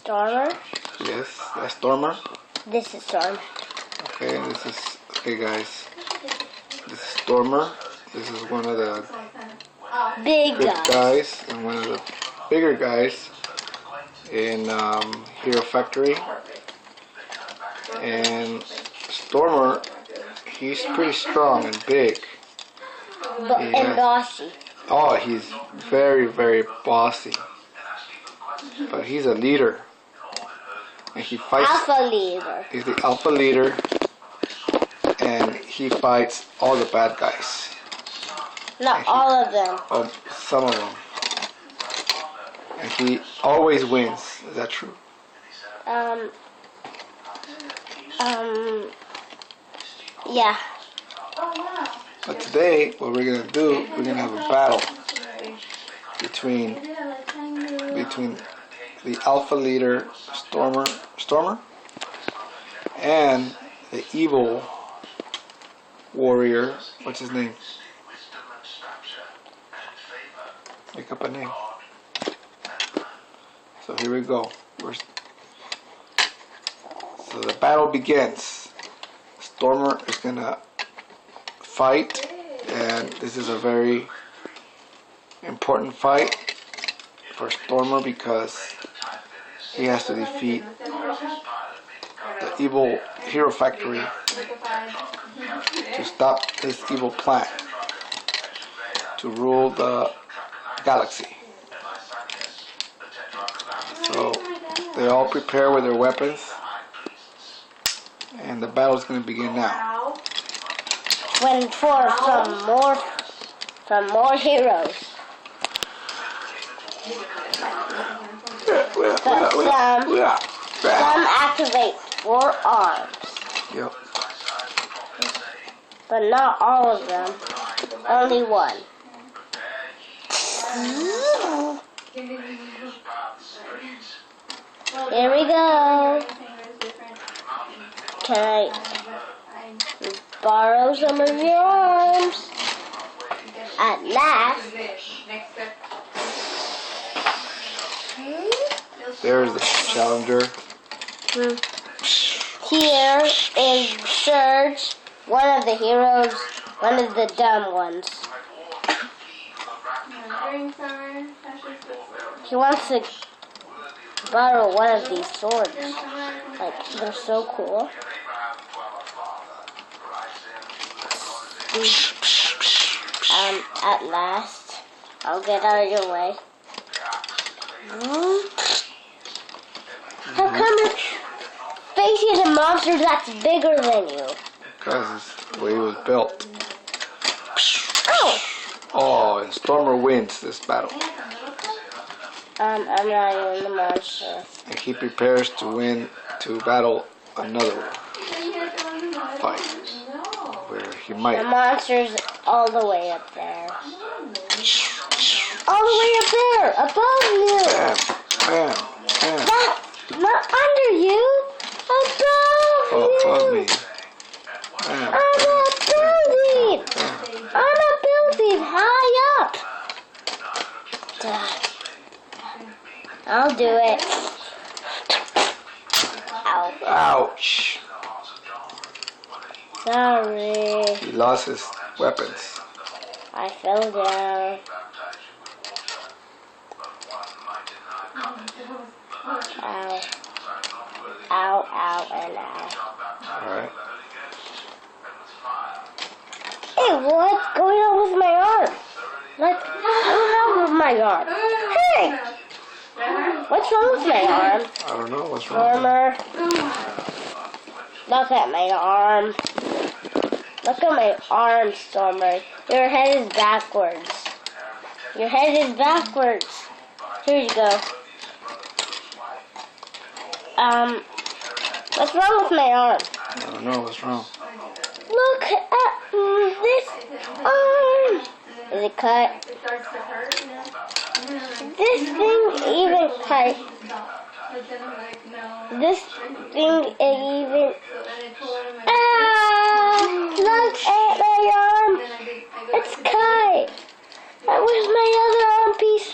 Stormer. Yes, that's Stormer. This is Stormer. Okay, okay guys. This is Stormer. This is one of the Big guys and one of the bigger guys in Hero Factory. And Stormer, he's pretty strong and big. And bossy. Oh, he's very, very bossy. But he's a leader. And he fights. Alpha leader. He's the alpha leader. And he fights all the bad guys. Not all of them. Oh, some of them. And he always wins. Is that true? Yeah. But today, what we're gonna do, we're gonna have a battle between the alpha leader Stormer, and the evil warrior. What's his name? Make up a name. So here we go. So the battle begins. Stormer is gonna fight, and this is a very important fight for Stormer because he has to defeat the evil Hero Factory to stop this evil plan to rule the galaxy. So they all prepare with their weapons, and the battle is going to begin now. When for some more heroes. Some activate 4 arms. Yep. But not all of them. Only one. Here we go. Can I borrow some of your arms? At last. There's the challenger. Here is Surge, one of the heroes, one of the dumb ones. He wants to borrow one of these swords. Like, they're so cool. At last, I'll get out of your way. How come you're facing a monster that's bigger than you? Because it's the way he was built. Oh! Oh, and Stormer wins this battle. I'm not even the monster. And he prepares to battle another fight. Where he might. The monster's all the way up there. All the way up there! Above you! Bam. Not under you! Above you! Above me. On a building! High up! I'll do it. Ow. Ouch. Sorry. He lost his weapons. I fell down. Ow. Ow, and ow. Alright. Hey, what's going on with my arm? Like, what's wrong with my arm? Hey! What's wrong with my arm? I don't know what's wrong. Stormer. Look at my arm. Look at my arm, Stormer. Your head is backwards. Your head is backwards. Here you go. What's wrong with my arm? I don't know what's wrong. Look at this arm. Is it cut? This thing even cut. This thing even. Look at my arm. It's cut. Where's my other arm piece?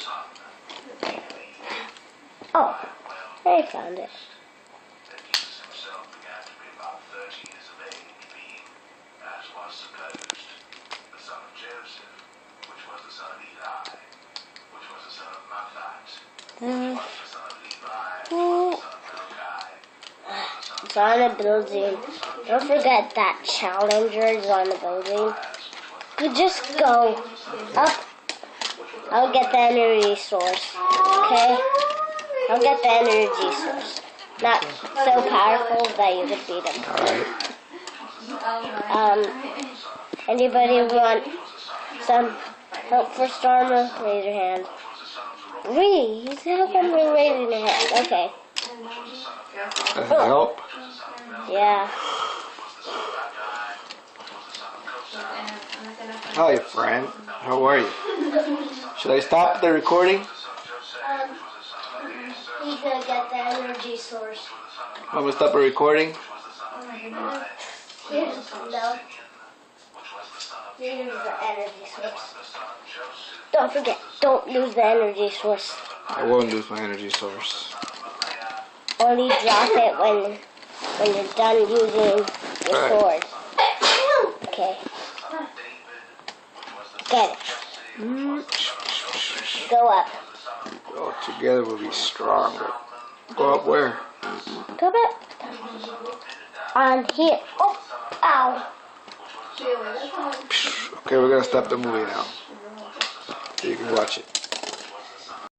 Oh. I found it. It's on a building. Don't forget that Challenger is on the building. You just go up. I'll get the energy source. Okay? I'll get the energy source. Not so powerful that you could beat him. Alright. Anybody want some help for Stormer? Raise your hand. Reese, how come we're raising your hand? Okay. Does it help? Yeah. Hi, friend. How are you? Should I stop the recording? He's gonna get the energy source. I'm gonna stop the recording. No. Here's the energy source. Don't forget, don't lose the energy source. I won't lose my energy source. Only drop it when you're done using your sword. Okay. Get it. Go up. Go together we'll be stronger. Go up where? Go up. On here. Oh, ow. Okay, we're gonna stop the movie now. So you can watch it.